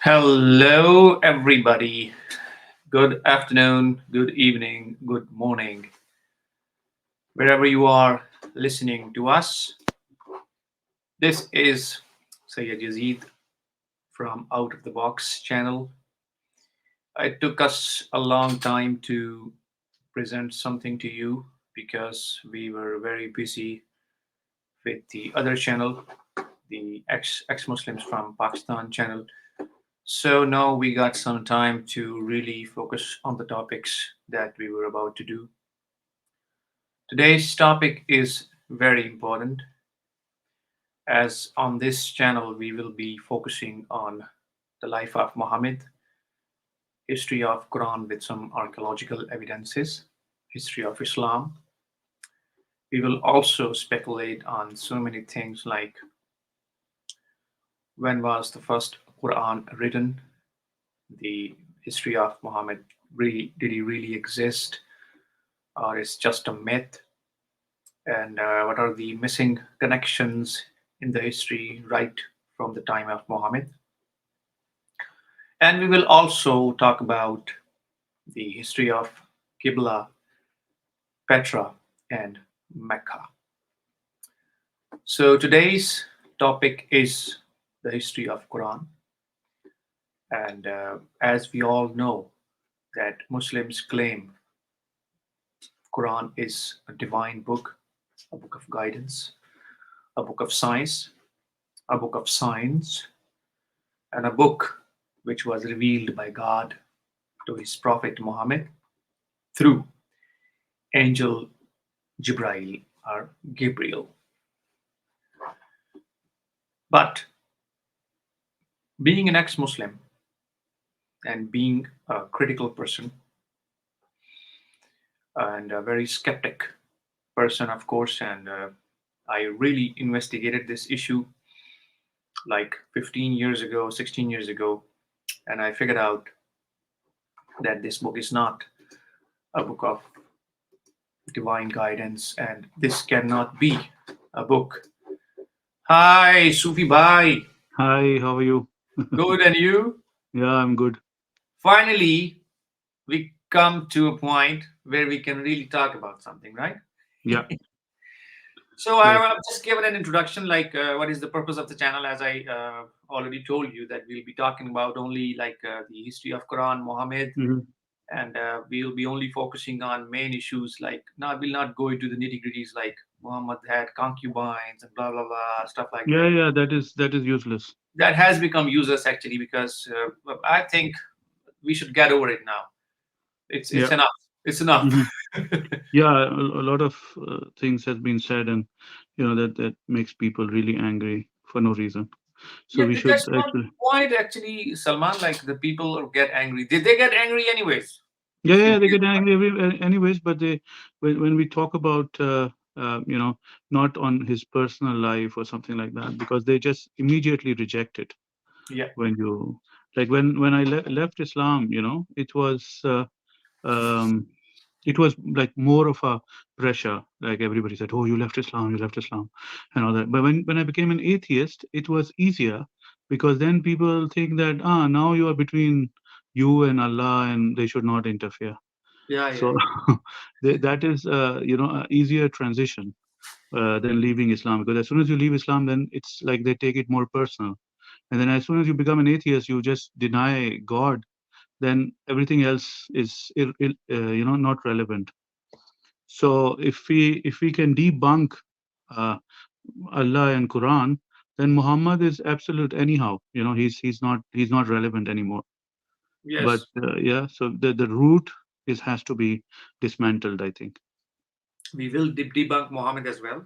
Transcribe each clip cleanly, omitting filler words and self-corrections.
Hello, everybody. Good afternoon, good evening, good morning, wherever you are listening to us. This is Sayyid Yazeed from Out of the Box channel. It took us a long time to present something to you because we were very busy with the other channel, the ex Muslims from Pakistan channel. So now we got some time to really focus on the topics that we were about to do. Today's topic is very important as on this channel we will be focusing on the life of Muhammad, history of Quran with some archaeological evidences, history of Islam. We will also speculate on so many things like when was the first Quran written, the history of Muhammad, really, did he really exist or is just a myth, and what are the missing connections in the history right from the time of Muhammad. And we will also talk about the history of Qibla, Petra, and Mecca. So today's topic is the history of Quran, and as we all know, that Muslims claim Quran is a divine book, a book of guidance, a book of science, a book of science, and a book which was revealed by God to his prophet Muhammad through angel Jibrail or Gabriel. But being an ex Muslim and being a critical person and a very skeptic person, of course, and I really investigated this issue like 15 years ago, 16 years ago, and I figured out that this book is not a book of divine guidance, and this cannot be a book. Hi, Sufi Bhai. Hi, how are you? Good, and you? Yeah, I'm good. Finally, we come to a point where we can really talk about something, right? Yeah, So yes. I've just given an introduction, like what is the purpose of the channel, as I already told you that we'll be talking about only like the history of Quran, Muhammad, hmm and we'll be only focusing on main issues. Like, now we'll not go into the nitty gritties like Muhammad had concubines and blah blah blah stuff like Yeah, that. yeah, that is useless. That has become useless actually because I think we should get over it now. It's Yeah. enough. It's enough. hmm Yeah, a lot of things has been said, and that makes people really angry for no reason. So Yeah, we should that's not the actually. point actually, Salman. Like the people get angry. They get angry anyways. Yeah, If you yeah, they really get angry anyways, but when we talk about not on his personal life or something like that, because they just immediately reject it yeah, when you like when I left Islam, um, it was like more of a pressure. Like everybody said, "Oh, you left Islam," and all that. But when I became an atheist, it was easier because then people think that now you are between you and Allah, and they should not interfere. yeah, yeah, So yeah. that is a easier transition than leaving Islam, because as soon as you leave Islam, then it's like they take it more personal, and then as soon as you become an atheist, you just deny God, then everything else is not relevant. So if we can debunk uh, Allah and Quran, then Muhammad is absolute anyhow. He's not relevant anymore. But Yes, yeah, so the root is has to be dismantled, I think. we will debunk Muhammad as well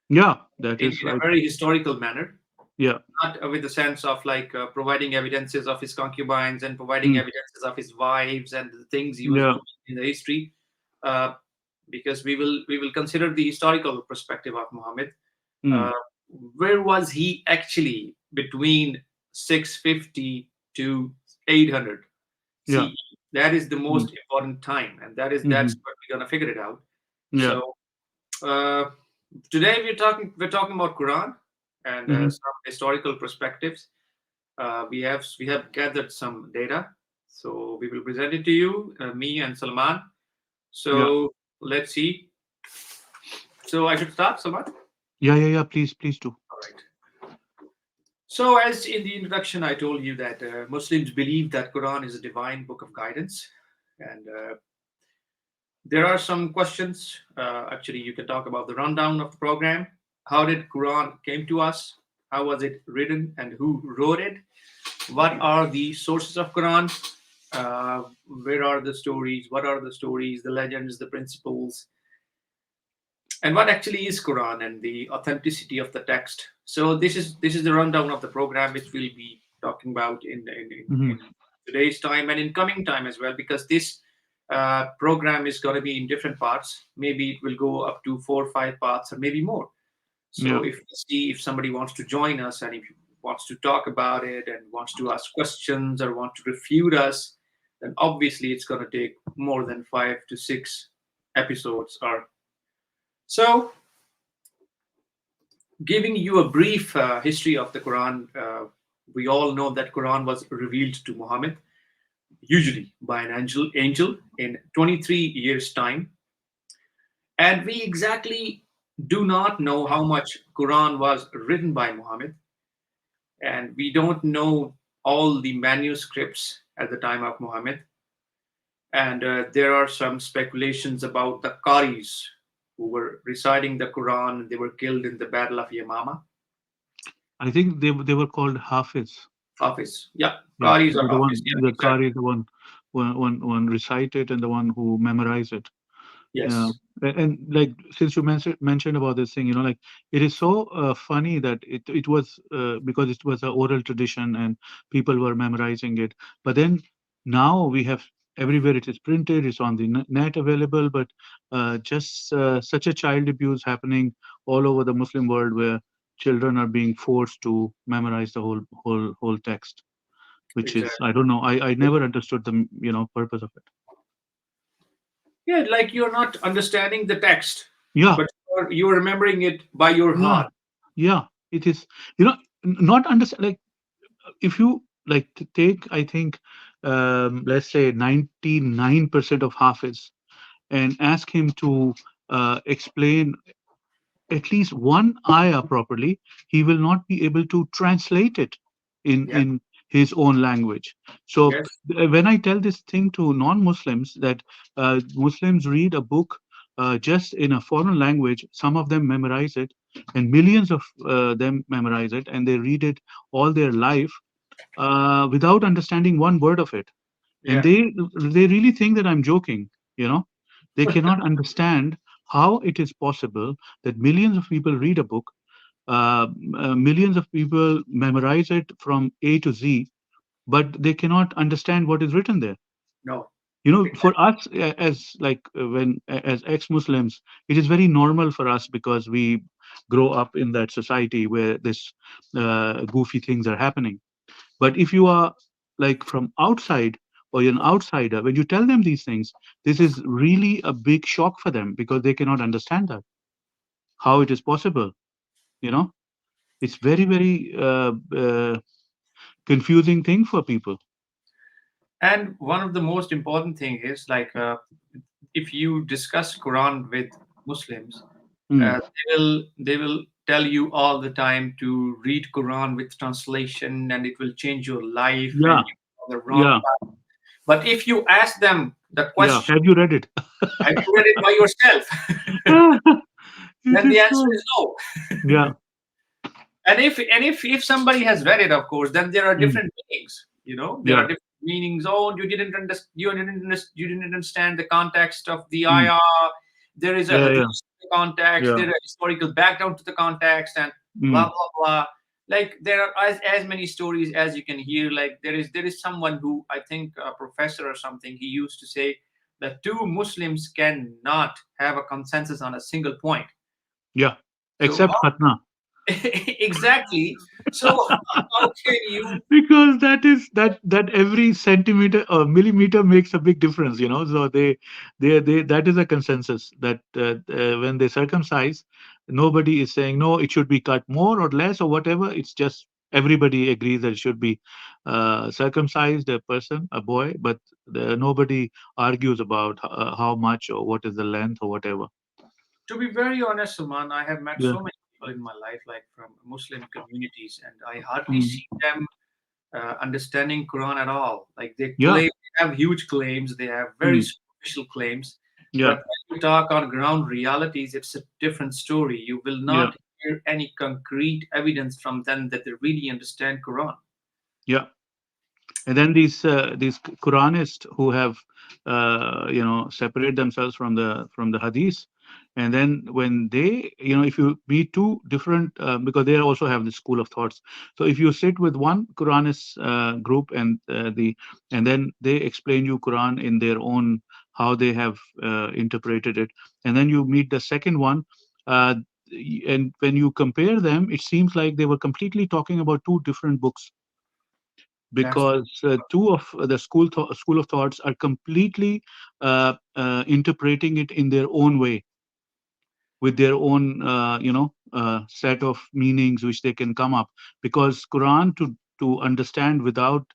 Yeah, that is in a right. very historical manner, Yeah. not with the sense of like providing evidences of his concubines and providing Mm. evidences of his wives and the things he was Yeah. doing in the history. Uh, because we will consider the historical perspective of Muhammad. Mm. Uh, where was he actually between 650 to 800 Yeah. CE? That is the Mm. most important time, and that's hmm what we're gonna figure it out. Yeah. So uh, today we're talking about Quran and hmm some historical perspectives. we have gathered some data, so we will present it to you, me and Salman. Yeah. So let's see. So I should start, Salman. Yeah. Please do. All right. So, as in the introduction, I told you that Muslims believe that Quran is a divine book of guidance, and there are some questions. Actually, you can talk about the rundown of the program. How did Quran came to us? How was it written, and who wrote it? What are the sources of Quran? Where are the stories? What are the stories? The legends, the principles, and what actually is Quran and the authenticity of the text. So this is the rundown of the program, which we'll be talking about in Hmm. today's time and in coming time as well, because this program is going to be in different parts. Maybe it will go up to 4 or 5 parts, or maybe more. Yeah. So if we see if somebody wants to join us and if he wants to talk about it and wants to ask questions or want to refute us, then obviously it's going to take more than 5 to 6 episodes. Or so, giving you a brief history of the Quran, we all know that Quran was revealed to Muhammad, usually by an angel in 23 years' time. And we exactly do not know how much Quran was written by Muhammad, and we don't know all the manuscripts at the time of Muhammad. And there are some speculations about the Qaris who were reciting the Quran. They were killed in the Battle of Yamama. I think they were called Hafiz. Hafiz. Yeah, Yeah, Qaris or the Hafiz. one Yeah, the exactly. Qari is the one recite it and the one who memorize it. Yeah, Yes, and like since you mentioned about this thing, like it is so funny that it was because it was an oral tradition and people were memorizing it. But then now we have everywhere it is printed, it's on the net available. But just such a child abuse happening all over the Muslim world, where children are being forced to memorize the whole text, which is exactly. I don't know. I never understood the purpose of it. Yeah, like you're not understanding the text, Yeah, but you're remembering it by your yeah. heart. Yeah, it is. Not understand. Like if you like to take, I think, let's say 99% of Hafiz and ask him to explain at least one ayah properly, he will not be able to translate it Yeah. in his own language. So Yes. when I tell this thing to non-Muslims that Muslims read a book just in a foreign language, some of them memorize it, and millions of them memorize it, and they read it all their life without understanding one word of it, and Yeah. they really think that I'm joking. You know, they cannot understand how it is possible that millions of people read a book, millions of people memorize it from A to Z, but they cannot understand what is written there. No. For Exactly. us as like as ex-Muslims, it is very normal for us because we grow up in that society where this goofy things are happening. But if you are like from outside or you're an outsider, when you tell them these things, this is really a big shock for them because they cannot understand that how it is possible. You know, it's very very confusing thing for people. And one of the most important thing is like if you discuss Quran with Muslims, Mm. they will tell you all the time to read Quran with translation, and it will change your life, and Yeah, you are on the wrong yeah, path. But if you ask them the yeah. question, Have you read it? have you read it by yourself? It Then the is answer so. is no. Yeah. And if somebody has read it, of course, then there are Mm. different meanings. There are Yeah. different meanings. Oh, you didn't understand the context of the Mm. ayah. There is a Yeah. hadith Yeah. to the context. Yeah. There is a historical background to the context, and blah Mm. blah blah. Like there are as many stories as you can hear. Like there is someone who, I think, a professor or something, he used to say that two Muslims cannot have a consensus on a single point. Yeah. So Except Khatna. exactly. So how can you? Because that every centimeter or millimeter makes a big difference, so they that is a consensus that when they circumcise, nobody is saying no, it should be cut more or less or whatever. It's just everybody agrees that it should be circumcised, a person, a boy, but nobody argues about how much or what is the length or whatever. To be very honest, Salman, I have met Yeah. so many people in my life, like from Muslim communities, and I hardly Mm. see them understanding Quran at all. Like they Yeah. claim, they have huge claims, they have very Mm. superficial claims, Yeah. but when you talk on ground realities, it's a different story. You will Yeah. not hear any concrete evidence from them that they really understand Quran. Yeah. And then these Quranists who have separate themselves from the hadith, and then when they, if you meet two different, because they also have this school of thoughts. So if you sit with one Quranist group, and then they explain you Quran in their own, how they have interpreted it, and then you meet the second one, uh, and when you compare them, it seems like they were completely talking about two different books, That's because two of the school of thoughts are completely interpreting it in their own way, with their own set of meanings which they can come up, because Quran to understand without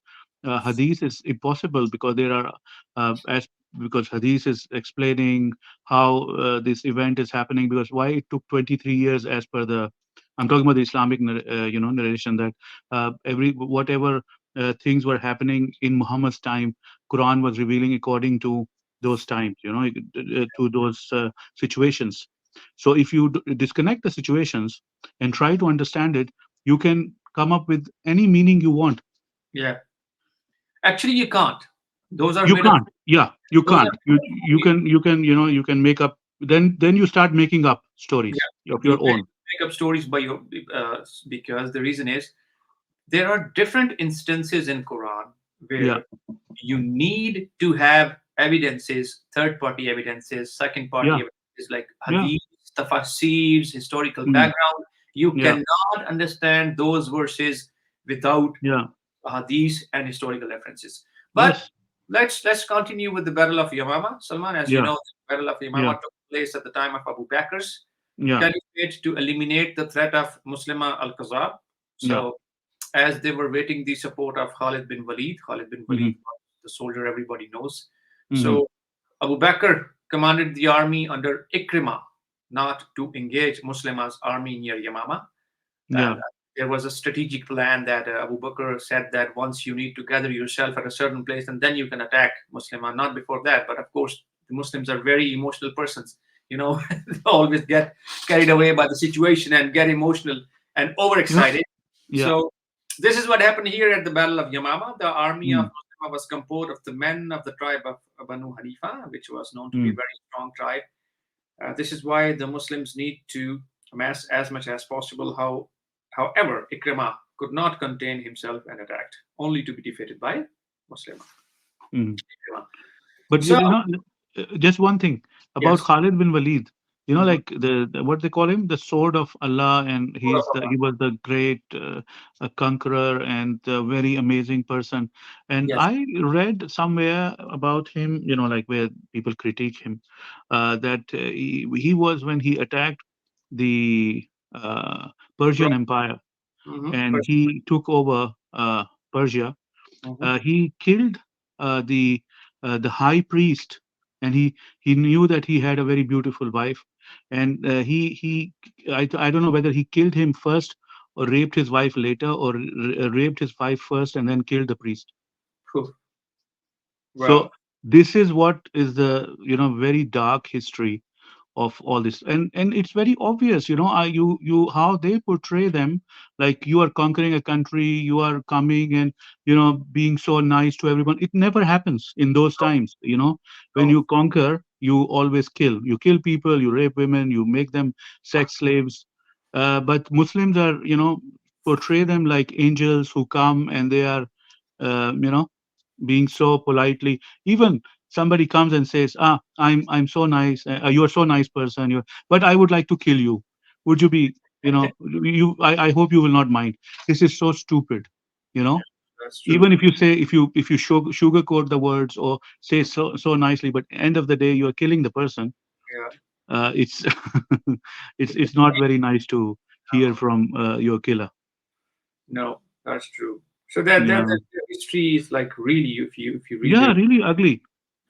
hadith is impossible, because there are as because hadith is explaining how this event is happening, because why it took 23 years, as per the, I'm talking about the Islamic narration, that every whatever things were happening in Muhammad's time, Quran was revealing according to those times, to those situations. So if you disconnect the situations and try to understand it, you can come up with any meaning you want. yeah. Actually, you can't. Those are You made up. can't. Yeah, you Those are can't. You can make up. Then you start making up stories yeah. of You your can own. make up stories by your because the reason is there are different instances in Quran Yeah, where you need to have evidences, third party evidences, second party yeah, evidences like yeah, hadith, tafsirs, historical mm, background. You yeah, cannot understand those verses without yeah, hadith and historical references. But yes, let's continue with the Battle of Yamama. Salman, as you yeah, know, the Battle of yeah, Yamama took place at the time of Abu Bakr's yeah, caliphate to eliminate the threat of Muslima al-Qazab. yeah, So as they were waiting the support of Khalid bin mm-hmm, Walid was the soldier everybody knows. mm-hmm, So Abu Bakr commanded the army under Ikrimah not to engage Muslima's army near Yamama. yeah, And there was a strategic plan that Abu Bakr said that once you need to gather yourself at a certain place and then you can attack Muslima, not before that. But of course, the Muslims are very emotional persons. They always get carried away by the situation and get emotional and yeah, overexcited. yeah, So this is what happened here at the Battle of Yamama. The army of mm, Muslima was composed of the men of the tribe of Banu Hanifa, which was known to be a mm, very strong tribe. This is why the Muslims need to amass as much as possible. However, Ikrimah could not contain himself and attacked, only to be defeated by Muslim mm. Ikrimah. But So, just one thing about yes, Khalid bin Walid. mhm. Like what they call him, the sword of Allah, and Surah Allah. he was the great conqueror and a very amazing person. And Yes, I read somewhere about him, like where people critique him, that he was, when he attacked the Persian Empire, and First, he took over Persia. mhm. He killed the high priest, and he knew that he had a very beautiful wife, and I don't know whether he killed him first or raped his wife later, or raped his wife first and then killed the priest. Phew. So Well, this is what is the very dark history of all this, and it's very obvious, you how they portray them, like you are conquering a country, you are coming and being so nice to everyone. It never happens in those times. When no, you conquer, you always kill, people, you rape women, you make them sex slaves. But Muslims are, portray them like angels who come, and they are uh, you know being so politely. Even somebody comes and says, I'm so nice, you're so nice person, but I would like to kill you. Would you be, I hope you will not mind. This is so stupid. you know that's true. Even if you say, if you sugarcoat the words or say so nicely, but end of the day you are killing the person. Yeah, It's it's it's not very nice to hear no, from your killer. no. That's true. So that Yeah, their history is like really, if you read yeah, their, really ugly.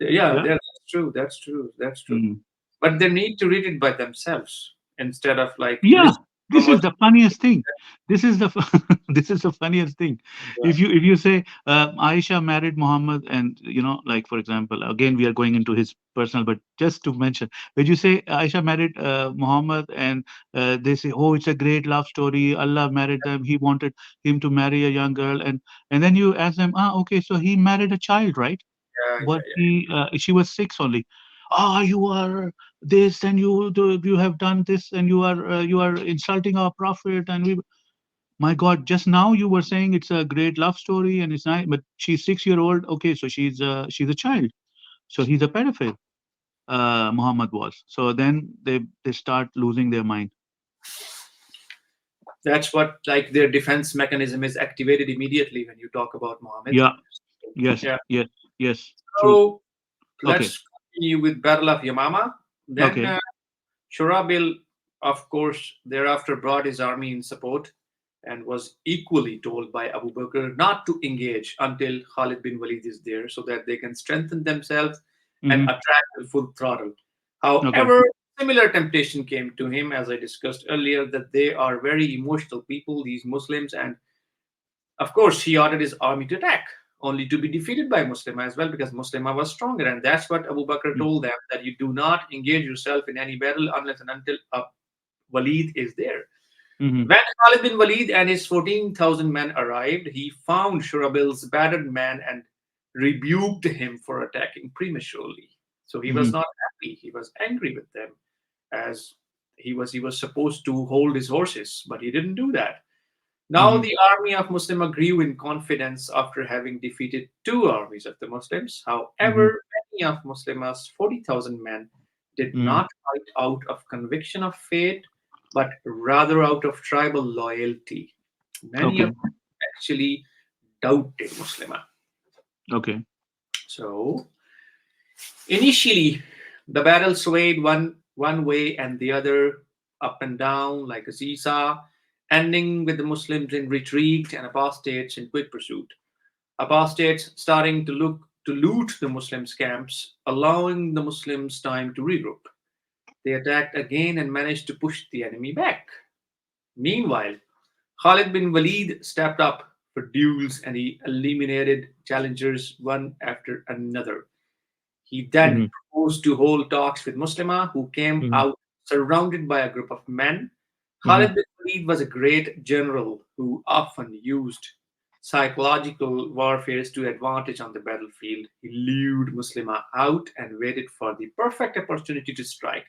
yeah, Yeah. that's true. That's true. That's true. Mm. But they need to read it by themselves instead of like Yeah, listening this from is us. the funniest thing. This is the this is the funniest thing. Yeah, If you say Aisha married Muhammad, and like for example, again we are going into his personal, but just to mention, when you say Aisha married Muhammad, and they say, oh, it's a great love story. Allah married them. He wanted him to marry a young girl, and then you ask them, okay, so he married a child, right? yeah, But yeah, she was 6 only. You are this, and you have done this, and you are insulting our prophet, and we, my god, just now you were saying it's a great love story and it's nice, but she's 6 year old. Okay, so she's a child, so he's a pedophile. Muhammad was. So then they start losing their mind. that's what like their defense mechanism is activated immediately when you talk about Muhammad. Yeah. Yes, Yeah. yes, yes, true. So Okay. let's continue with Battle of Yamama. Then Okay. Shurabil, of course, thereafter brought his army in support and was equally told by Abu Bakr not to engage until Khalid bin Walid is there so that they can strengthen themselves and Mm-hmm. attack with full throttle. Okay. However, similar temptation came to him, as I discussed earlier, that they are very emotional people, these Muslims, and of course, he ordered his army to attack, only to be defeated by Muslima as well, because Muslima was stronger. And that's what Abu Bakr told them, that you do not engage yourself in any battle unless and until a Walid is there. Mm-hmm. When Khalid bin Walid and his 14,000 men arrived, he found Shurabil's battered man and rebuked him for attacking prematurely. So he was Mm-hmm. not happy. He was angry with them, as he was supposed to hold his horses, but he didn't do that. Now Mm-hmm. the army of Muslima grew in confidence after having defeated two armies of the Muslims. Mm-hmm. However, many of Muslima's 40,000 men did Mm-hmm. not fight out of conviction of faith, but rather out of tribal loyalty. Many of Okay. them actually doubted Muslima. Okay. So initially, the battle swayed one way and the other, up and down like a seesaw, ending with the Muslims in retreat and apostates in quick pursuit. Apostates starting to loot the Muslims' camps, allowing the Muslims time to regroup. They attacked again and managed to push the enemy back. Meanwhile, Khalid bin Walid stepped up for duels and he eliminated challengers one after another. He then Mm-hmm. proposed to hold talks with Muslima, who came Mm-hmm. out surrounded by a group of men. Mm-hmm. Khalid bin Walid was a great general who often used psychological warfare to advantage on the battlefield. He lured Muslima out and waited for the perfect opportunity to strike.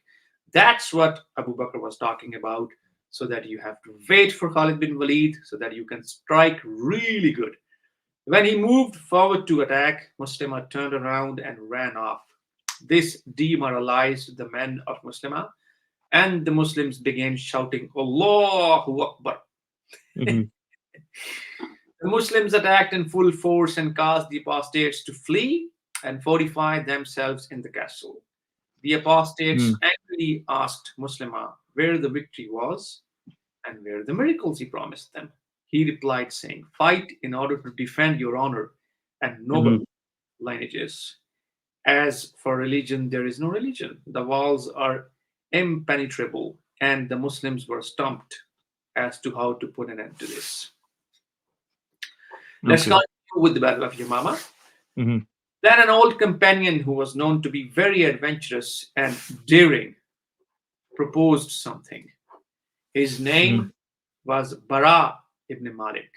That's what Abu Bakr was talking about, so that you have to wait for Khalid bin Walid so that you can strike really good. When he moved forward to attack, Muslima turned around and ran off. This demoralized the men of Muslima, and the Muslims began shouting, Allahu Akbar. Mm-hmm. The Muslims attacked in full force and caused the apostates to flee and fortify themselves in the castle. The apostates angrily asked Muslima where the victory was and where the miracles he promised them. He replied, saying, fight in order to defend your honor and Mm-hmm. noble lineages. As for religion, there is no religion. The walls are impenetrable, and the Muslims were stumped as to how to put an end to this. Let's Okay. continue with the Battle of Yamama. Mm-hmm. Then an old companion who was known to be very adventurous and daring proposed something. His Mm-hmm. name was Bara ibn Malik.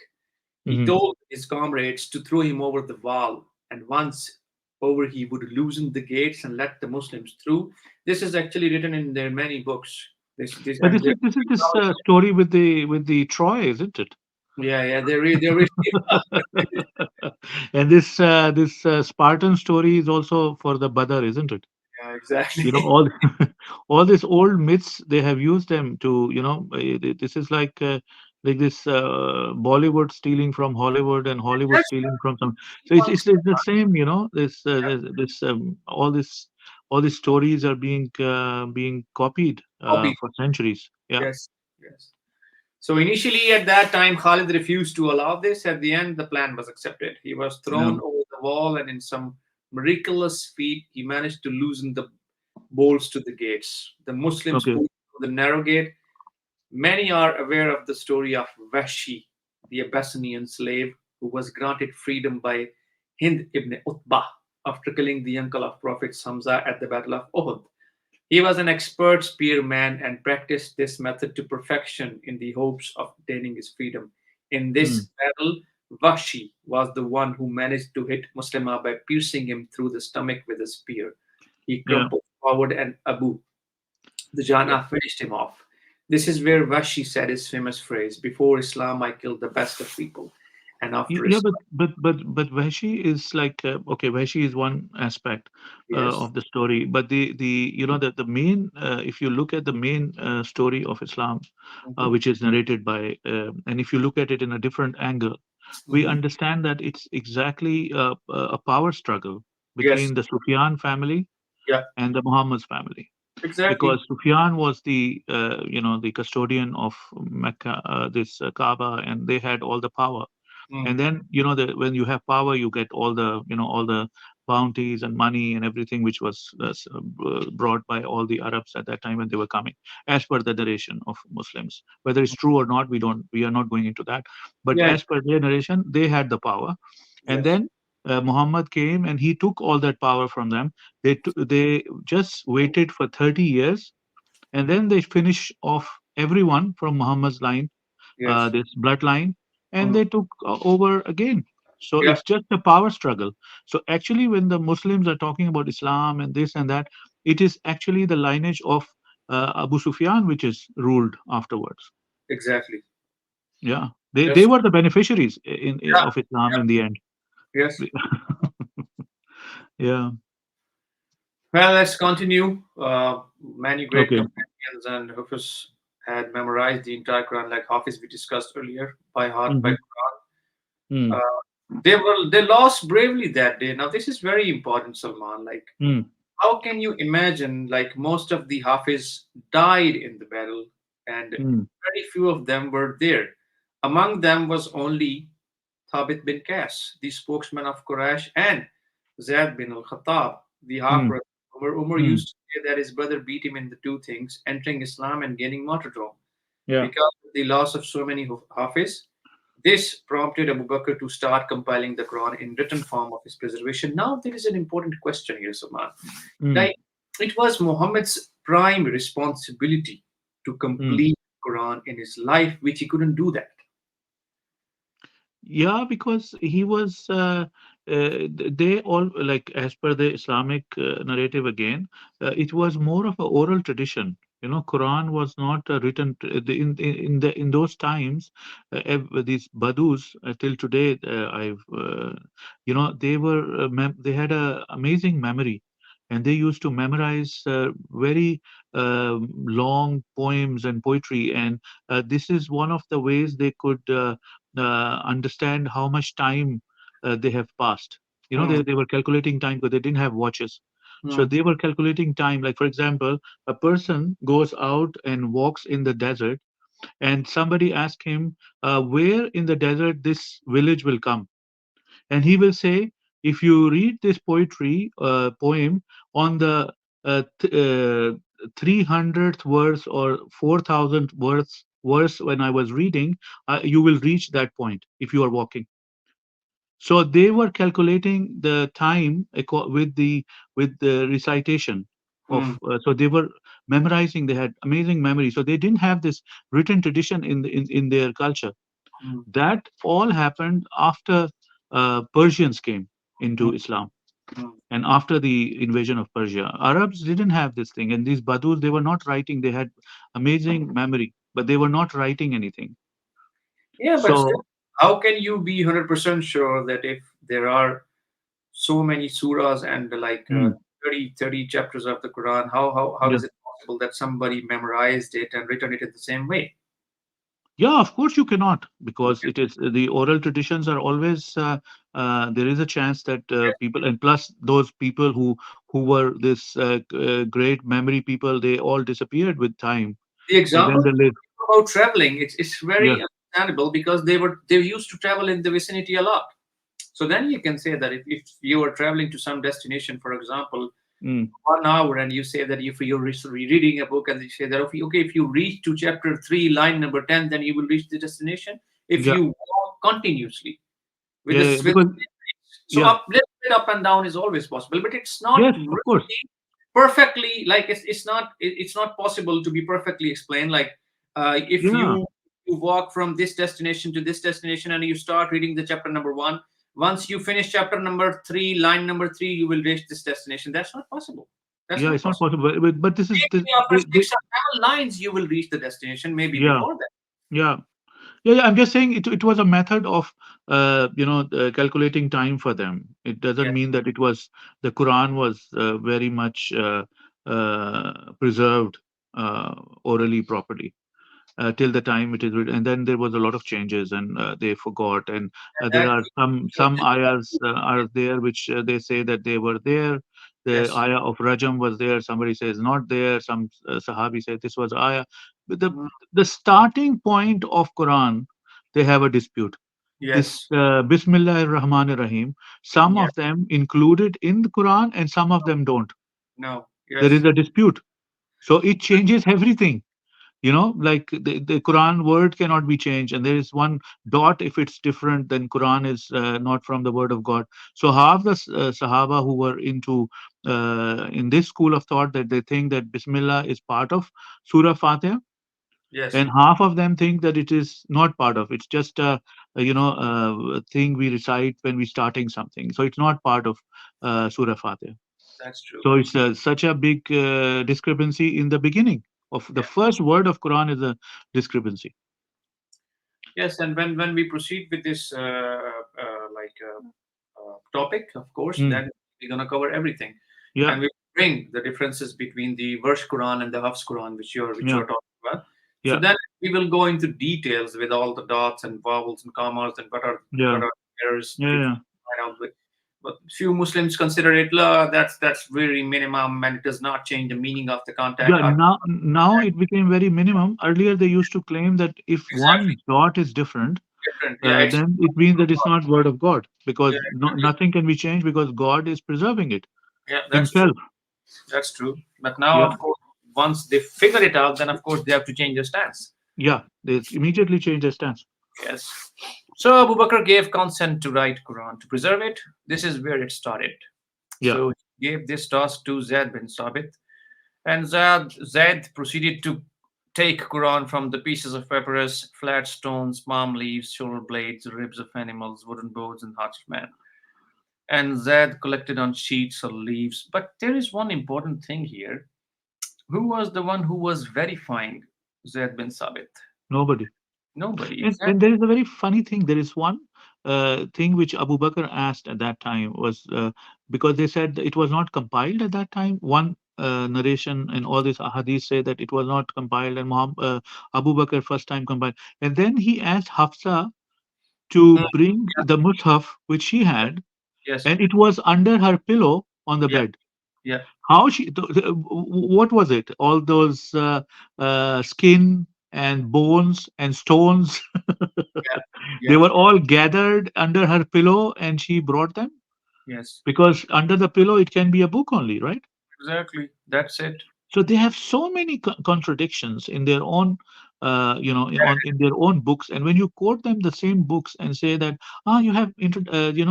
He Mm-hmm. told his comrades to throw him over the wall, and once over, he would loosen the gates and let the Muslims through. This is actually written in their many books. This But and there, this is this story with the Troy, isn't it? yeah, yeah, there is. And this Spartan story is also for the Badr, isn't it? Yeah, exactly. All all these old myths, they have used them to, this is like this Bollywood stealing from Hollywood, and Hollywood That's stealing from some. So one it's the same, all these stories are being copied hobby. for centuries. Yeah. Yes, yes. So initially, at that time, Khalid refused to allow this. At the end, the plan was accepted. He was Yeah. thrown over the wall, and in some miraculous feat, he managed to loosen the bolts to the gates. The Muslims Okay. pulled through the narrow gate. Many are aware of the story of Wahshi, the Abyssinian slave who was granted freedom by Hind ibn Utbah after killing the uncle of Prophet Hamza at the Battle of Uhud. He was an expert spearman and practiced this method to perfection in the hopes of attaining his freedom. In Mm. this battle, Wahshi was the one who managed to hit Muslima by piercing him through the stomach with a spear. He Yeah. crumpled forward and Abu the Yeah. Jannah finished him off. This is where Washi said his famous phrase, "Before Islam, I killed the best of people, and after Yeah, Islam, but Vaishi is like okay, Vaishi is one aspect yes, of the story, but the you know the main if you look at the main story of Islam, hmm which is narrated by and if you look at it in a different angle, we hmm understand that it's exactly a power struggle yes, between the Sufyan family yeah, and the Muhammad's family, exactly, because Sufyan was the the custodian of Mecca, this Kaaba, and they had all the power. mm, And then when you have power, you get all the all the bounties and money and everything which was brought by all the Arabs at that time when they were coming, as per the narration of Muslims. Whether it's true or not, we are not going into that, but yeah, as per their narration, they had the power. And yes, then Muhammad came and he took all that power from them. They just waited for 30 years, and then they finish off everyone from Muhammad's line, yes, this bloodline, and mm, they took over again. So yeah, it's just a power struggle. So actually, when the Muslims are talking about Islam and this and that, it is actually the lineage of Abu Sufyan which is ruled afterwards. exactly, Yeah, they yes, were the beneficiaries yeah, of Islam in the end. yes. Yeah. Well, let's continue. Many great Okay. companions and Hafiz had memorized the entire Quran, like Hafiz we discussed earlier, by heart, by Mm-hmm. Quran. Mm, They lost bravely that day. Now this is very important, Salman. Like, mm, how can you imagine? Like, most of the Hafiz died in the battle, and mm, very few of them were there. Among them was only Thabit bin Qais, the spokesman of Quraysh, and Zaid bin al-Khattab, the half mm, brother. Umar mm. used to say that his brother beat him in the two things: entering Islam and gaining martyrdom. Yeah. Because of the loss of so many Hafiz, this prompted Abu Bakr to start compiling the Quran in written form of his preservation. Now, there is an important question here, Salman. Mm, Like, it was Muhammad's prime responsibility to mm. complete Quran in his life, which he couldn't do that. Yeah, because he was, they all, like, as per the Islamic narrative again, it was more of a oral tradition. Quran was not written in those times. These Badus till today, they were they had a amazing memory, and they used to memorize very long poems and poetry, and this is one of the ways they could. Understand how much time they have passed. Hmm, They were calculating time because they didn't have watches. So hmm, they were calculating time. Like, for example, a person goes out and walks in the desert, and somebody asks him, where in the desert this village will come. And he will say, if you read this poetry poem on the 300th verse or 4,000th verse when I was reading, you will reach that point if you are walking. So they were calculating the time with the recitation of. hmm, So they were memorizing. They had amazing memory. So they didn't have this written tradition in their culture. hmm, That all happened after Persians came hmm, into Islam hmm. and after the invasion of Persia. Arabs didn't have this thing, and these Badus, they were not writing. They had amazing memory, but they were not writing anything. Yeah, but still, So how can you be 100% sure that if there are so many surahs and like mm, 30 chapters of the Quran, how yeah. is it possible that somebody memorized it and written it in the same way? Yeah, of course you cannot, because Okay. it is the oral traditions are always there is a chance that Yes. people, and plus those people who were this great memory people, they all disappeared with time, The and then example they live. about traveling, it's Yeah. very understandable because they used to travel in the vicinity a lot. So then you can say that if you are traveling to some destination, for example, Mm. 1 hour, and you say that if you're reading a book and you say that okay, if you reach to chapter 3, line number 10, then you will reach the destination. If Yeah. you walk continuously with Yeah. this, with Because so yeah. up, little bit up and down is always possible, but it's not Yes, of course. really perfectly, like it's not possible to be perfectly explained, like if Yeah. you walk from this destination to this destination and you start reading the chapter number 1, once you finish chapter number 3, line number 3, you will reach this destination. That's not possible. That's Yeah. not It's not possible. possible. But this is this. Maybe after They, 6 or 7 lines you will reach the destination, maybe yeah. before that. Yeah. Yeah, yeah, I'm just saying it was a method of calculating time for them. It doesn't Yes. mean that it was the Quran was very much preserved orally properly till the time it is written. And then there was a lot of changes, and they forgot. And there That are some ayahs are there which they say that they were there. The yes. ayah of Rajam was there. Somebody says not there. Some Sahabi said this was ayah. But Mm, the starting point of Quran, they have a dispute. This yes. Bismillah ar-Rahman ar-Rahim. Some Yeah. of them included in the Quran, and some of them don't. No. There is Yes. a dispute. So it changes everything. Like the Quran word cannot be changed, and there is one dot. If it's different, then Quran is not from the word of God. So half the Sahaba who were into in this school of thought, that they think that Bismillah is part of Surah Fatiha, Yes. and half of them think that it is not part of. It's just a thing we recite when we starting something. So it's not part of Surah Fatiha. That's true. So it's such a big discrepancy in the beginning of the Yeah. first word of Quran is a discrepancy. Yes, and when we proceed with this topic, of course, Mm. then we're gonna cover everything, Yeah, and we bring the differences between the verse Quran and the Hafs Quran, which yeah, you're talking about. So yeah, then we will go into details with all the dots and vowels and commas and yeah, what are errors yeah, to yeah. find out with. But few Muslims consider it la that's very minimum and it does not change the meaning of the contact. Yeah, now it became very minimum. Earlier, they used to claim that if Exactly one dot is different, different. Yeah, it's then it means that it's not word of God, yeah, because exactly. nothing can be changed because God is preserving it Yeah, that's true. Himself. That's true. But now, Yeah, of course, once they figure it out, then of course they have to change their stance. yeah, they immediately change their stance. Yes. So Abu Bakr gave consent to write Quran to preserve it. This is where it started. Yeah, So he gave this task to Zaid bin Sabit, and Zaid proceeded to take Quran from the pieces of papyrus, flat stones, palm leaves, shoulder blades, ribs of animals, wooden boards, and hearts of man. And Zaid collected on sheets or leaves. But there is one important thing here. Who was the one who was verifying Zaid bin Sabit? nobody. Nobody, And exactly. there is a very funny thing. There is one thing which Abu Bakr asked at that time was because they said it was not compiled at that time. One narration and all these ahadith say that it was not compiled, and Abu Bakr first time compiled. And then he asked Hafsa to Mm, bring the mushaf which she had, yes, and it was under her pillow on the yeah, bed. yeah, How what was it? All those skin and bones and stones, yeah, they yeah, were all gathered under her pillow, and she brought them yes, because under the pillow it can be a book only, right? exactly. That's it. So they have so many contradictions in their own in their own books, and when you quote them the same books and say that you have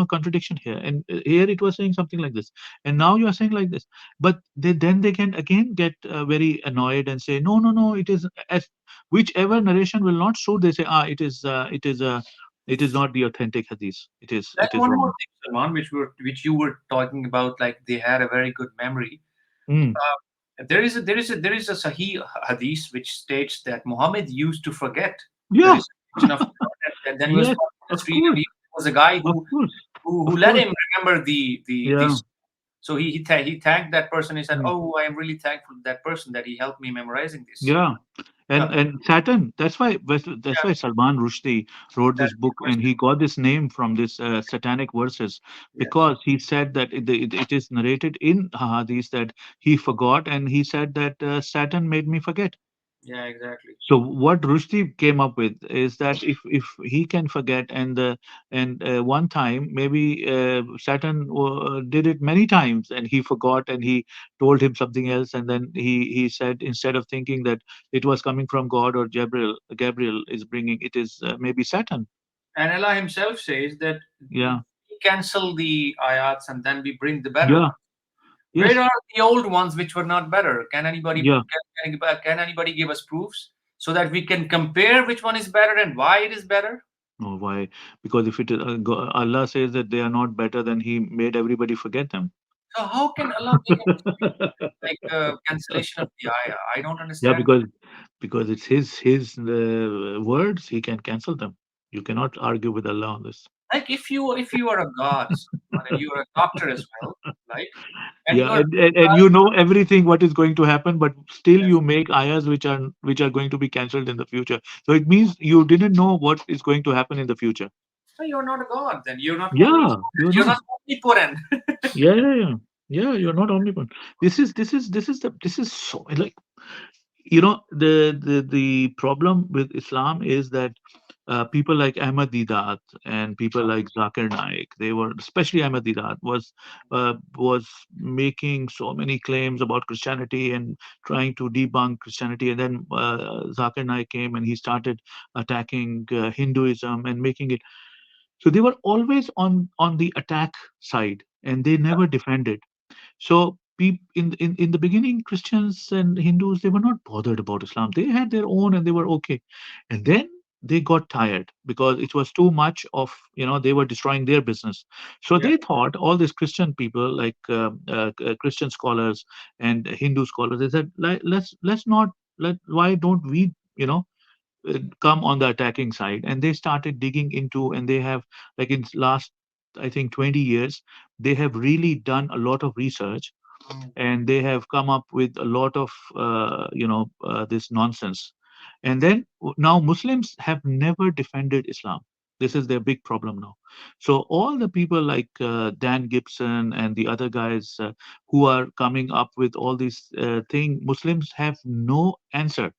contradiction here, and here it was saying something like this, and now you are saying like this, but then they can again get very annoyed and say no, no, no, it is as whichever narration will not suit, they say it is not the authentic hadith, And it is one more wrong. thing, Salman, which you were talking about, like they had a very good memory. Mm. There is a Sahih hadith which states that Muhammad used to forget the Yeah. recitation of Quran, and then he was Yes, talking in the of street, and course, he was a guy of who course, who of let course. him remember the Yeah. this. So he thanked that person. He said, Mm. "Oh, I am really thankful to that person that he helped me memorizing this." Yeah. Yeah, And Saturn, that's yeah, why Salman Rushdie wrote that's this the book, and question. he got this name from this satanic verses, Yes. because he said that it is narrated in hadith that he forgot, and he said that Saturn made me forget. Yeah, exactly. So what Rushdie came up with is that if he can forget, and one time maybe Saturn did it many times and he forgot and he told him something else, and then he said, instead of thinking that it was coming from God or Gabriel is bringing it, is maybe Saturn. And Allah Himself says that we Yeah, cancel the ayats and then we bring the better yeah, ones. Where yes, are the old ones which were not better? Can anybody yeah. can anybody give us proofs so that we can compare which one is better and why it is better? No, why? Because if it is, Allah says that they are not better, then He made everybody forget them. So how can Allah make a mistake like cancellation of the ayah? I don't Yeah, understand. because it's his words, he can cancel them. You cannot argue with Allah on this. Like if you are a god and you are a doctor as well, right? And Yeah, you are and you know everything what is going to happen, but still yes, you make ayahs which are going to be cancelled in the future. So it means you didn't know what is going to happen in the future. so you're not a god. Then you're not Yeah, you're you're not. not omnipotent. Yeah, yeah, yeah. Yeah, you're not omnipotent. This is so like, the problem with Islam is that people like Ahmad Didat and people like Zakir Naik, they were, especially Ahmad Didat, was making so many claims about Christianity and trying to debunk Christianity, and then Zakir Naik came and he started attacking Hinduism and making it. So they were always on the attack side, and they never defended. So in the beginning, Christians and Hindus, they were not bothered about Islam. They had their own and they were okay. And then they got tired because it was too much of, they were destroying their business. So Yeah. they thought, all these Christian people, like Christian scholars and Hindu scholars, they said, let's not let why don't we, come on the attacking side. And they started digging into, and they have, like, in last, I think, 20 years, they have really done a lot of research, Mm. and they have come up with a lot of this nonsense. And then now Muslims have never defended Islam. This is their big problem now. So all the people like Dan Gibson and the other guys who are coming up with all these thing, Muslims have no answer.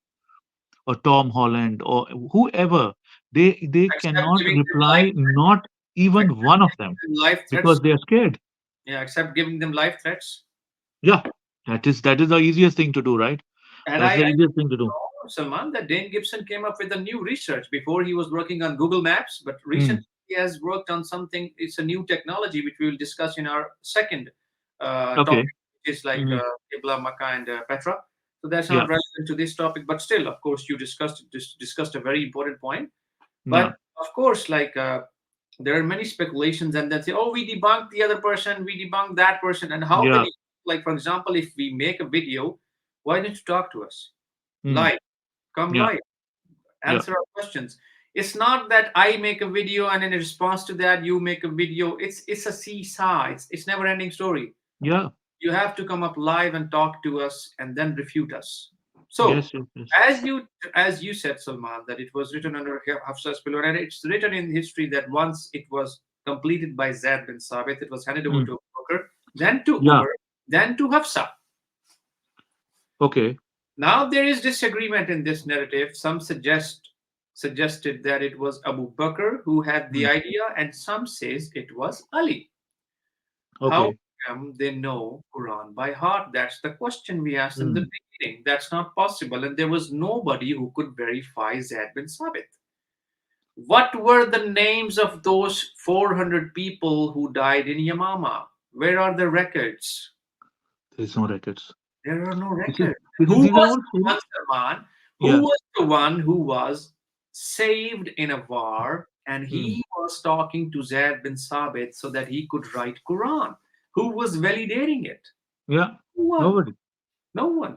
Or Tom Holland or whoever, they Except cannot giving them life, reply, not even except one of them, giving them life because threats. they are scared. Yeah, except giving them life threats. Yeah, that is the easiest thing to do, right? And That's I the easiest thing to do. know, Salman, that Dane Gibson came up with a new research. Before he was working on Google Maps, but Mm, recently he has worked on something. It's a new technology which we will discuss in our second okay. topic, which is like Hmm. Qibla, Makkah, and Petra. So that's not Yeah, relevant to this topic, but still, of course, you discussed a very important point. yeah, But of course, like there are many speculations, and then say, "Oh, we debunked the other person, we debunked that person." And how can yeah. you, like, for example, if we make a video, why don't you talk to us Mm, live? Come yeah, live, yeah, answer our questions. It's not that I make a video and in response to that you make a video. It's a seesaw. It's never ending story. yeah. You have to come up live and talk to us and then refute us. So, Yes, yes, yes. as you said, Salman, that it was written under Hafsa's pillow, and it's written in history that once it was completed by Zaid bin Sabit, it was handed over Mm, to Abu Bakr, then to yeah. Umar, then to Hafsa. Okay. Now there is disagreement in this narrative. Some suggested that it was Abu Bakr who had the Mm, idea, and some says it was Ali. How okay. come they know Quran by heart? That's the question we asked in the Mm, beginning. That's not possible, and there was nobody who could verify Zaid bin Sabit. What were the names of those 400 people who died in Yamama? Where are the records? there's no records. There are no This is records. because Who these are was all the fake. one, Salman? Who Yeah. was the one who was saved in a war and Mm, he was talking to Zaid bin Sabit so that he could write Quran? Who was validating it? yeah. No one. Nobody. No one.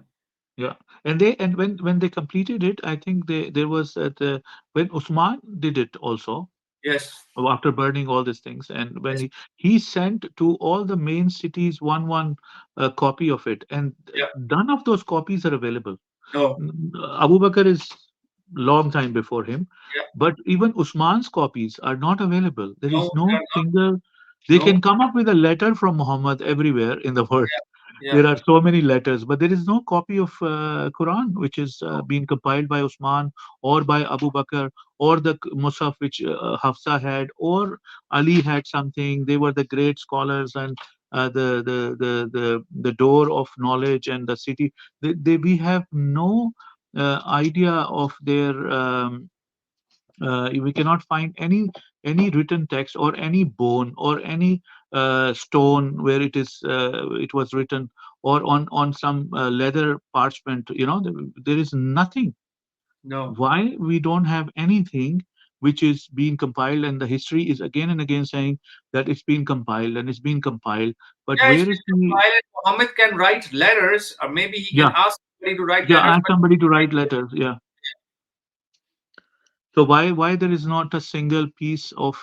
Yeah, and when they completed it, I think there was when Usman did it also, Yes. after burning all these things, and when Yes. he sent to all the main cities one copy of it, and Yeah. none of those copies are available. No. Abu Bakr is long time before him, Yeah. but even Usman's copies are not available. There No, is they no are not. single. They No. can come up with a letter from Muhammad everywhere in the world, Yeah. There are so many letters, but there is no copy of Quran which is being compiled by Usman or by Abu Bakr, or the Musaf which Hafsa had, or Ali had something. They were the great scholars, and the door of knowledge and the city. We have no idea of their. We cannot find any written text or any bone or any stone where it was written, or on some leather parchment. There is nothing. No. Why we don't have anything which is being compiled, and the history is again and again saying that it's been compiled and it's been compiled, but Yeah, it's where been is the? compiled. Muhammad can write letters, or maybe he can Yeah, ask somebody to write yeah, letters, ask but somebody to write letters. Yeah. So why there is not a single piece of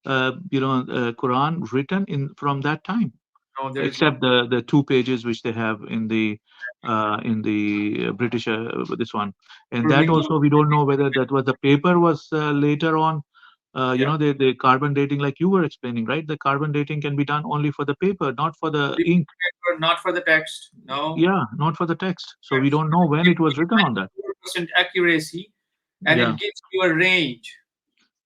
Quran written in from that time, no, there is not. except the two pages which they have in the British this one, and that Provincial. also we don't know whether that was the paper was later on. Yeah. The carbon dating, like you were explaining, right? The carbon dating can be done only for the paper, not for the ink. Not for the text. No. Yeah, not for the text. So we Text. don't know when It it was gives written on that. 94% accuracy, and Yeah, it gives you a range.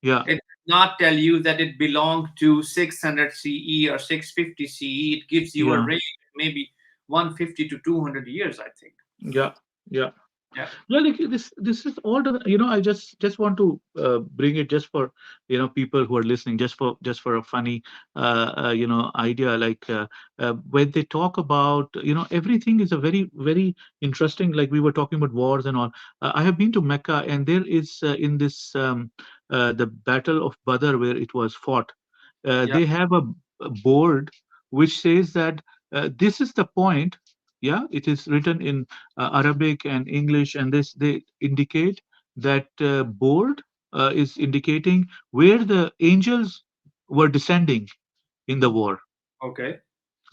yeah, It does not tell you that it belonged to 600 CE or 650 CE. It gives you a yeah, range, maybe 150 to 200 years, I think. yeah, yeah. Yeah. Yeah, like this is all the, I just want to bring it just for people who are listening, just for a funny idea, like when they talk about everything is a very very interesting, like we were talking about wars and all. I have been to Mecca, and there is in this the Battle of Badr where it was fought. Yeah. They have a board which says that this is the point. Yeah, it is written in Arabic and English, and this they indicate that board is indicating where the angels were descending in the war. Okay.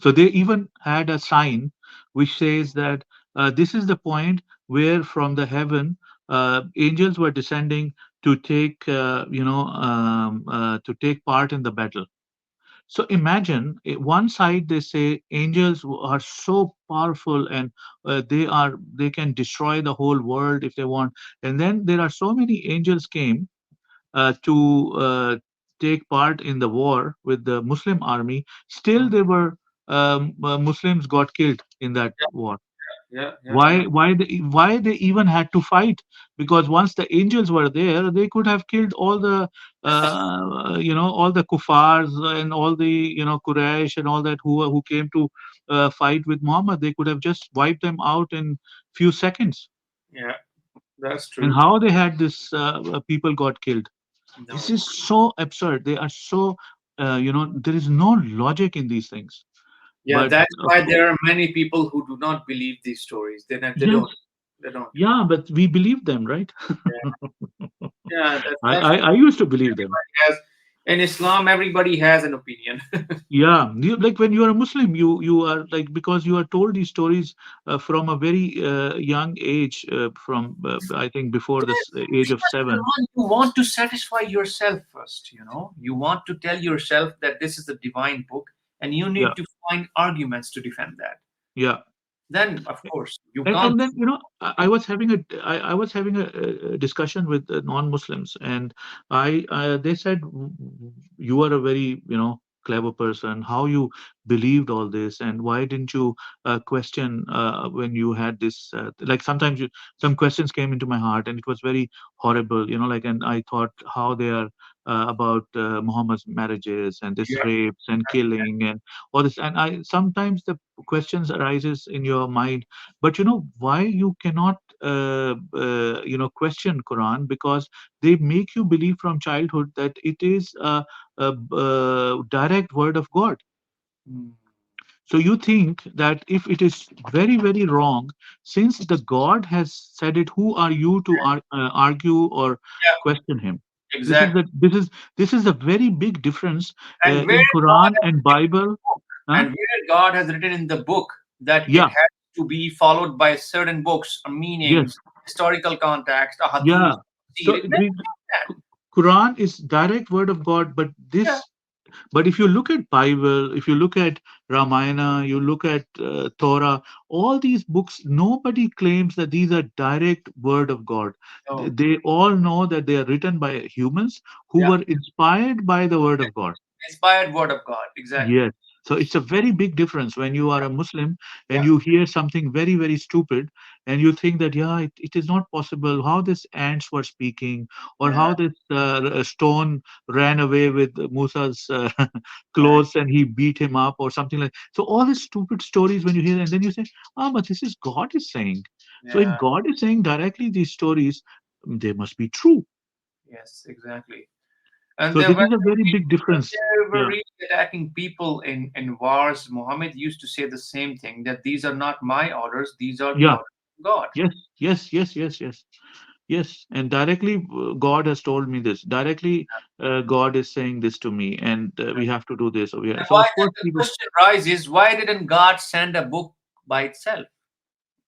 So they even had a sign which says that this is the point where from the heaven angels were descending to take to take part in the battle. So imagine one side they say angels are so powerful, and they can destroy the whole world if they want, and then there are so many angels came to take part in the war with the Muslim army. Still, Mm. they were Muslims got killed in that Yeah. war. Yeah. Yeah. Why Yeah. they even had to fight? Because once the angels were there, they could have killed all the all the kuffars and all the Quraysh and all that who came to fight with Muhammad. They could have just wiped them out in few seconds. Yeah. That's And true. how they had this people got killed? This No. is so absurd. They are so there is no logic in these things. Yeah, But that's why there are many people who do not believe these stories. They yes, don't. They don't. yeah, but we believe them, right? Yeah. Yeah. I, That's I true. I used to believe them. Everybody has in Islam. Everybody has an opinion. Yeah, like when you are a Muslim, you are like, because you are told these stories from a very young age, from I think before this age of Because 7. you want to satisfy yourself first. You want to tell yourself that this is the divine book, and you Yeah, need to find arguments to defend that. yeah. Then, of course, you And can't. then I was having I was having a discussion with non-Muslims, and they said, You are a very clever person. How you believed all this, and why didn't you question when you had this? Like sometimes some questions came into my heart, and it was very horrible. Like, and I thought how they are about Muhammad's marriages and this Yeah. rapes and killing and all this. And I sometimes the questions arises in your mind, but why you cannot question Quran? Because they make you believe from childhood that it is a direct word of God. Mm. So you think that if it is very very wrong, since the God has said it, who are you to argue or Yeah. question him? this is Exactly. the this is this is a very big difference And where in God Quran has and written Bible. Huh? and where God has written in the book that it Yeah. has to be followed by certain books, Yes. meanings, historical context, a Yeah. hadith, So it never does that. Quran is direct word of God, but Yeah. this But if you look at Bible, if you look at Ramayana, you look at Torah, all these books, nobody claims that these are direct word of God. No. They all know that they are written by humans who Yeah. were inspired by the word of God. Inspired word of God. Exactly. Yes. So it's a very big difference when you are a Muslim and Yeah. you hear something very, very stupid and you think that, yeah, it is not possible how these ants were speaking or Yeah. how this stone ran away with Musa's Yeah. clothes and he beat him up or something like. So all these stupid stories when you hear and then you say, ah, but this is God is saying. So if Yeah. God is saying directly these stories, they must be true. Yes. Exactly. And So then this when is a very big when difference. they were Yeah. really attacking people in wars, Muhammad used to say the same thing, that these are not my orders; these are the Yeah. orders of God. Yes. Yes. Yes. Yes. Yes. Yes, and directly God has told me this. Directly, God is saying this to me, and we have to do this. Or we have, And so why of then course the people. question rises: why didn't God send a book by itself?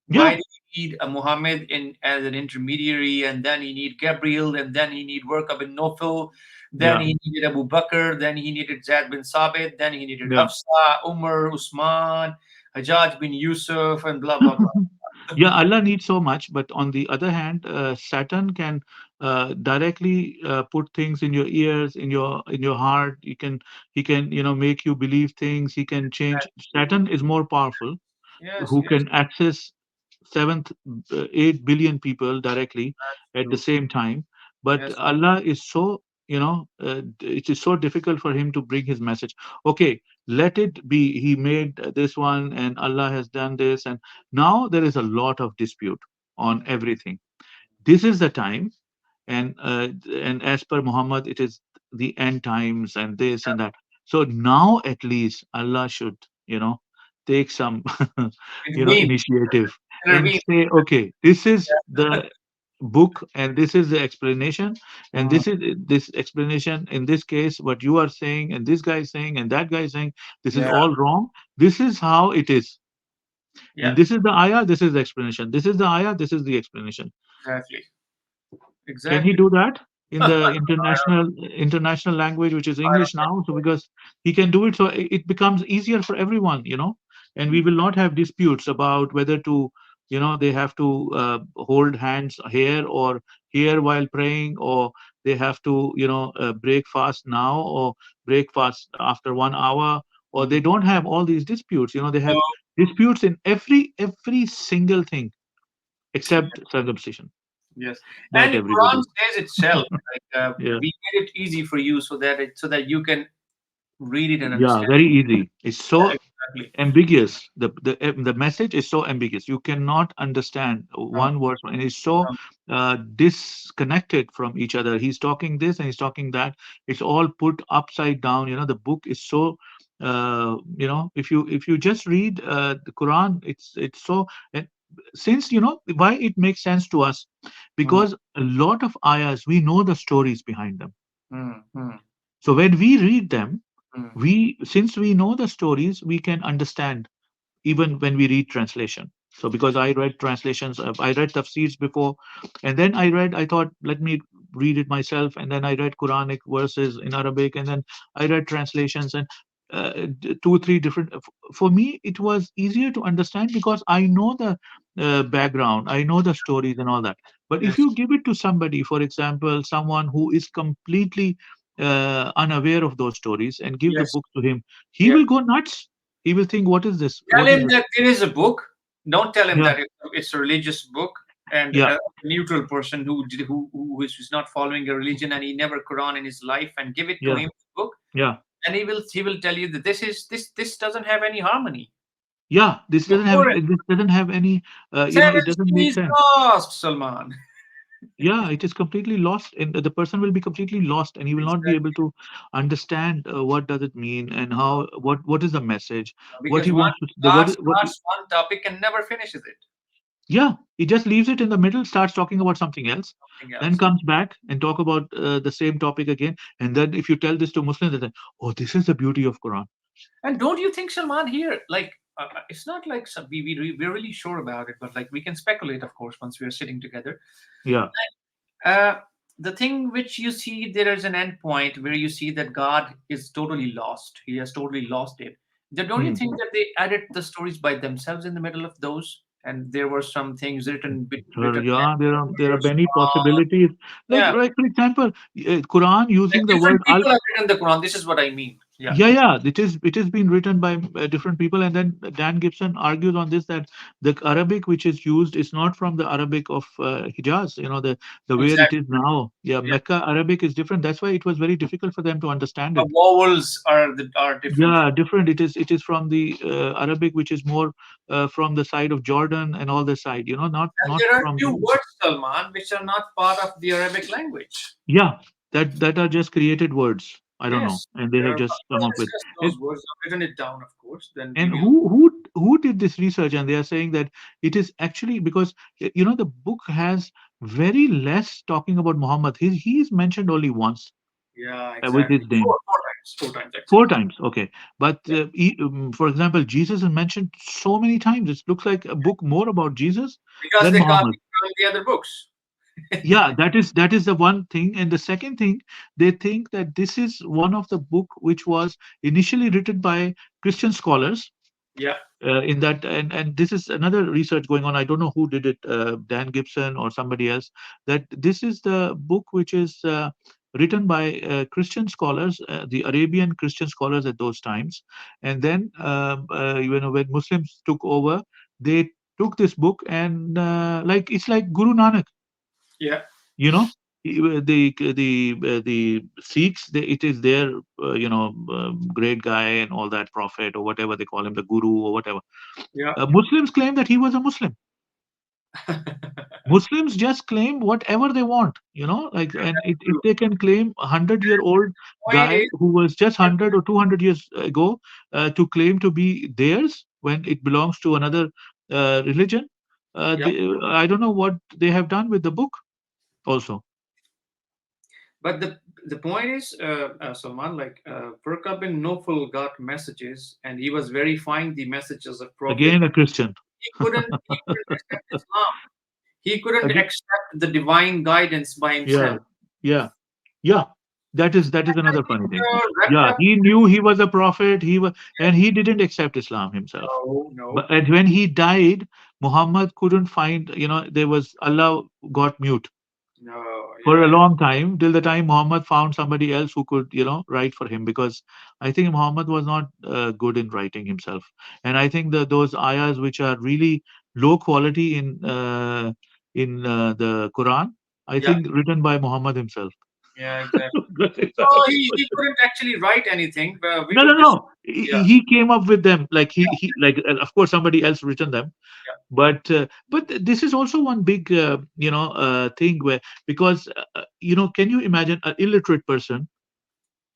Why Yeah, do you need a Muhammad in as an intermediary, and then he need Gabriel, and then he need work bin Nofil, then yeah, he needed Abu Bakr, then he needed Zaid bin Sabit, then he needed yeah. Hafsa, Umar, Usman, Hajjaj bin Yusuf, and blah blah blah. Yeah, Allah needs so much, but on the other hand, Satan can directly put things in your ears, in your heart. He can make you believe things. He can change. Satan is more powerful, Yes, who yes, can access 8 billion people directly that's at the true. same time. But Yes, Allah is so, it is so difficult for him to bring his message. Okay, let it be. He made this one, and Allah has done this, and now there is a lot of dispute on everything. This is the time, and as per Muhammad, it is the end times and this and that. So now at least Allah should, take some, intervene, initiative and intervene. say, okay, this is the book and this is the explanation, and Mm, this explanation in this case, what you are saying and this guy is saying and that guy is saying, this is yeah, all wrong. This is how it is, yeah, and this is the ayah, this is the explanation. This is the ayah, this is the explanation. exactly, Can he exactly. do that in the I international language, which is don't English think now? So so. because he can do it, so it becomes easier for everyone, and we Mm, will not have disputes about whether to, they have to hold hands here or here while praying, or they have to, break fast now or break fast after 1 hour, or they mm. don't have all these disputes. They So have disputes in every single thing except circumcision. yes, That and the Quran everybody. says itself, like Yeah. we made it easy for you so that you can read it and Yeah, understand. very easy. It's Yeah, so exactly. ambiguous. The message is so ambiguous. You cannot understand No, one word, and it's so no. disconnected from each other. He's talking this and he's talking that. It's all put upside down. The book is so. If you just read the Quran, it's so. And since why it makes sense to us, Mm, because a lot of ayahs we know the stories behind them. mm, mm, So when we read them, mm. we since we know the stories, we can understand even when we read translation. So because I read translations, I read tafsirs before, and then I thought, let me read it myself, and then I read Quranic verses in Arabic, and then I read translations, and two, three different. For me, it was easier to understand because I know the background, I know the stories and all that. But if Yes, you give it to somebody, for example, someone who is completely unaware of those stories, and give the yes, book to him, he yeah. will go nuts. He will think, what is this? Tell What is him this? that there is a book. Don't tell him Yeah, that it's a religious book, and yeah, a neutral person who is not following a religion and he never Quran in his life, and give it to yeah, him book, yeah, and he will tell you that this doesn't have any harmony. yeah. This doesn't have Ignore it. this doesn't have any, Seven it doesn't make seas sense. lost, Salman. Yeah, it is completely lost, and the person will be completely lost, and he will not be able Exactly. to understand what does it mean and how what is the message, what Because he one wants to the God what. starts one topic and never finishes it. Yeah, he just leaves it in the middle, starts talking about something else, Something then else. comes back and talk about the same topic again, and then if you tell this to Muslims, they say, "Oh, this is the beauty of Quran." And don't you think, Salman, here, like, it's not like we're really sure about it, but like we can speculate, of course, once we are sitting together. Yeah, Uh, the thing which you see, there is an end point where you see that God is totally lost. He has totally lost it. Don't you Hmm. think that they added the stories by themselves in the middle of those, and there were some things written Yeah, there are letters many on? possibilities. Yeah, Like for example, Quran like using the different word al. people have written the Quran. This is what I mean. Yeah, Yeah, yeah, it is been written by different people, and then Dan Gibson argues on this that the Arabic which is used is not from the Arabic of Hijaz. The where it exactly. is now. Yeah, Yeah, Mecca Arabic is different. That's why it was very difficult for them to understand the it. vowels are different, Yeah, different. It is from the Arabic which is more from the side of Jordan and all the side. Not and not there are from few the. words, Salman, which are not part of the Arabic language. Yeah, that are just created words. I don't know, Yes, and they there have are. just come We'll up with. discuss And, those words. I've written it down, of course. Then we and will. who did this research? And they are saying that it is actually because the book has very less talking about Muhammad. He is mentioned only once Yeah, with exactly. his name. Four times Four actually. times, okay. But Yeah, for example, Jesus is mentioned so many times. It looks like a book more about Jesus because than they Muhammad. copied from the other books. Yeah, that is the one thing. And the second thing, they think that this is one of the book which was initially written by Christian scholars. Yeah, In that, and this is another research going on. I don't know who did it, Dan Gibson or somebody else. That this is the book which is written by Christian scholars, the Arabian Christian scholars at those times. And then when Muslims took over, they took this book and like it's like Guru Nanak. yeah, you know the Sikhs, it is their great guy and all that, prophet or whatever they call him, the guru or whatever. yeah. Muslims claim that he was a Muslim. Muslims just claim whatever they want, like, and if True. they can claim 100-year-old Point guy is, who was just 100 or 200 years ago to claim to be theirs when it belongs to another religion. yeah. I don't know what they have done with the book also. But the point is, Salman, like Furqa bin Nofal got messages, and he was verifying the messages of Prophet. Again, a Christian. He couldn't accept Islam. He couldn't Again, accept the divine guidance by yeah, himself. yeah, yeah. That is I another think funny thing. wrap it Yeah, up. he knew he was a prophet. And he didn't accept Islam himself. No, no, But and when he died, Muhammad couldn't find. There was Allah got mute no. for a Yeah, long time, till the time Muhammad found somebody else who could, write for him, because I think Muhammad was not good in writing himself. And I think that those ayahs which are really low quality in the Quran, I yeah, think written by Muhammad himself. yeah, exactly. So he couldn't actually write anything. But we No, no, will just no. yeah, He came up with them, like he like, of course somebody else written them. yeah. But this is also one big thing where, because can you imagine an illiterate person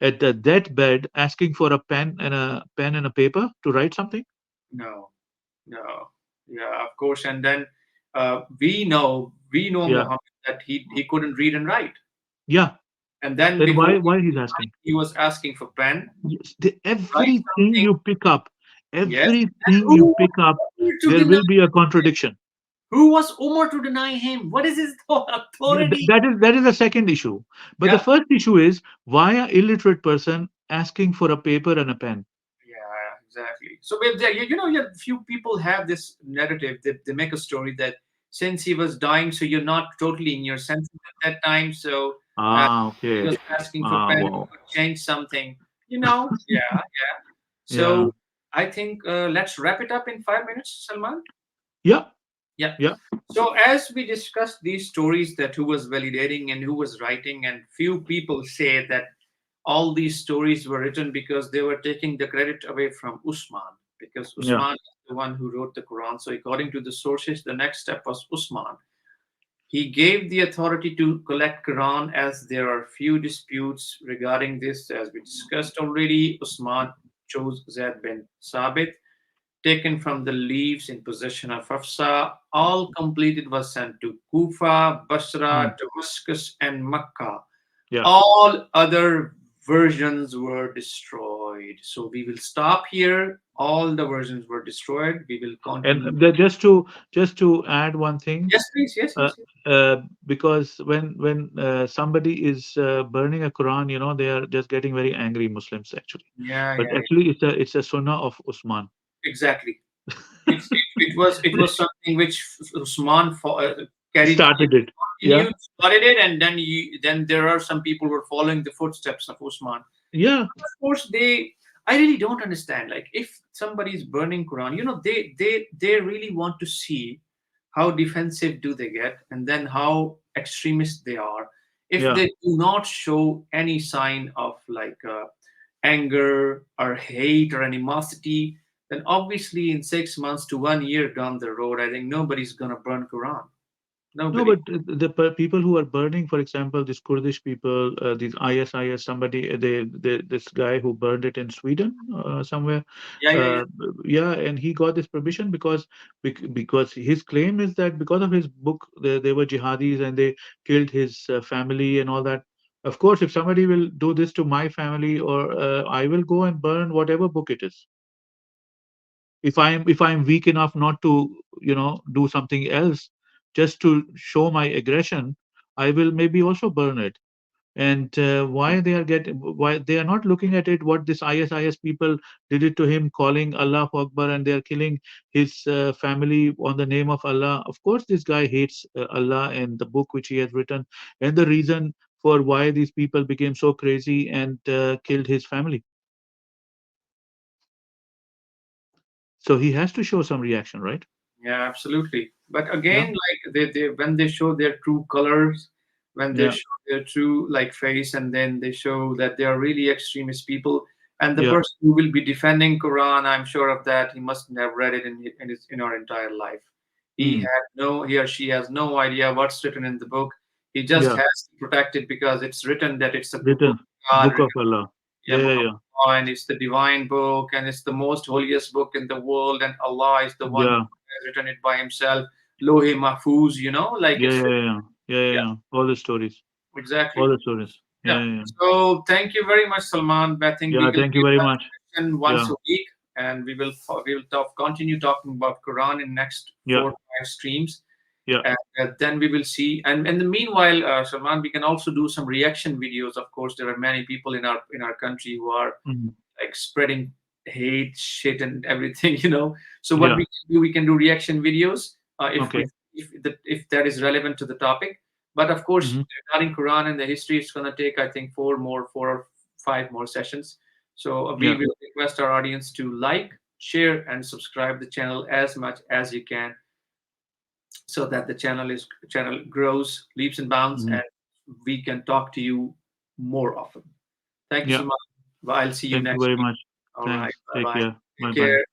at the deathbed asking for a pen and a paper to write something? No, no, yeah, of course. And then we know Yeah, Muhammad that he couldn't read and write. yeah. And then Then before why he's asking? he was asking for pen, Yes, write everything something. you pick up, Yes. And everything you pick up, to there deny will be a him? contradiction. Who was Umar to deny him? What is his Yeah, authority? that is the second issue. But the Yeah, first issue is, why an illiterate person asking for a paper and a pen? yeah, exactly. So if yeah, few people have this narrative. They make a story that since he was dying, so you're not totally in your senses at that time. So uh, Ah, he okay. was asking for Ah, pen wow. to change something. Yeah, yeah. Yeah, So I think let's wrap it up in 5 minutes, Salman. yeah, Yeah. yeah. So as we discussed these stories, that who was validating and who was writing, and few people say that all these stories were written because they were taking the credit away from Usman, because Yeah. Usman is the one who wrote the Quran. So according to the sources, the next step was Usman. He gave the authority to collect Quran, as there are few disputes regarding this, as we discussed already. Usman chose Zaid bin Sabit, taken from the leaves in possession of Hafsa. All completed was sent to Kufa, Mm, Basra, Damascus, and Mecca. yeah. All other versions were destroyed. So we will stop here all the versions were destroyed. We will And continue. just to add one thing, Yes, please. Yes, uh, yes, yes. because when somebody is burning a Quran, they are just getting very angry, Muslims actually. Yeah, But yeah, yeah. actually, it's a sunnah of Usman. Exactly. It was something which Usman carried, Started it. Yeah, continued, started it, and then there are some people who are following the footsteps of Usman. yeah, Of course, I really don't understand. Like, if somebody is burning Quran, they really want to see how defensive do they get, and then how extremist they are. If yeah. they do not show any sign of like anger or hate or animosity, then obviously in 6 months to 1 year down the road, I think nobody's gonna burn Quran. No, Nobody. but people who are burning, for example, these Kurdish people, these ISIS, somebody, this guy who burned it in Sweden, somewhere, Yeah, yeah, yeah. uh, yeah, and he got this permission because his claim is that because of his book, they were jihadis and they killed his family and all that. Of course, if somebody will do this to my family, or I will go and burn whatever book it is. If I'm weak enough not to do something else just to show my aggression, I will maybe also burn it. And why they are not looking at it, what this ISIS people did it to him, calling Allah Akbar, and they are killing his family on the name of Allah. Of course this guy hates Allah and the book which he has written, and the reason for why these people became so crazy and killed his family. So he has to show some reaction, right? Yeah, absolutely. But Yeah, again, like they when they show their true colors, when they yeah, show their true like face, and then they show that they are really extremist people, and the yeah. person who will be defending Quran, I'm sure of that, he must have read it in our entire life. Mm. He or she has no idea what's written in the book. He just Yeah, has to protect it because it's written that it's a book of written God, book of Allah. yeah, Yeah, yeah, book of yeah, Allah, and it's the divine book, and it's the most holiest book in the world, and Allah is the one who yeah, has written it by himself. Lohi Mahfuz, like yeah, it's yeah, written. yeah, yeah, yeah, Yeah, yeah. All the stories, all exactly. the stories. Yeah, Yeah. yeah, yeah. So thank you very much, Salman. I think we Yeah, will thank you give very that much. session once Yeah, a week, and we will continue talking about Quran in next yeah, 4 or 5 streams, yeah. and then we will see. And in the meanwhile, Salman, we can also do some reaction videos. Of course, there are many people in our country who are Mhm. like spreading hate, shit, and everything. So what Yeah. we can do reaction videos, if Okay. if if that is relevant to the topic. But of course, Hmm. regarding Quran and the history, it's going to take, I think, 4 or 5 more sessions. So we Yeah. will request our audience to like, share, and subscribe the channel as much as you can, so that the channel grows leaps and bounds, Hmm. and we can talk to you more often. Thank you Yeah. so much. Well, I'll see you Thank you next very week. much. All right. Thanks. Bye Take bye. care. Bye Take bye. care.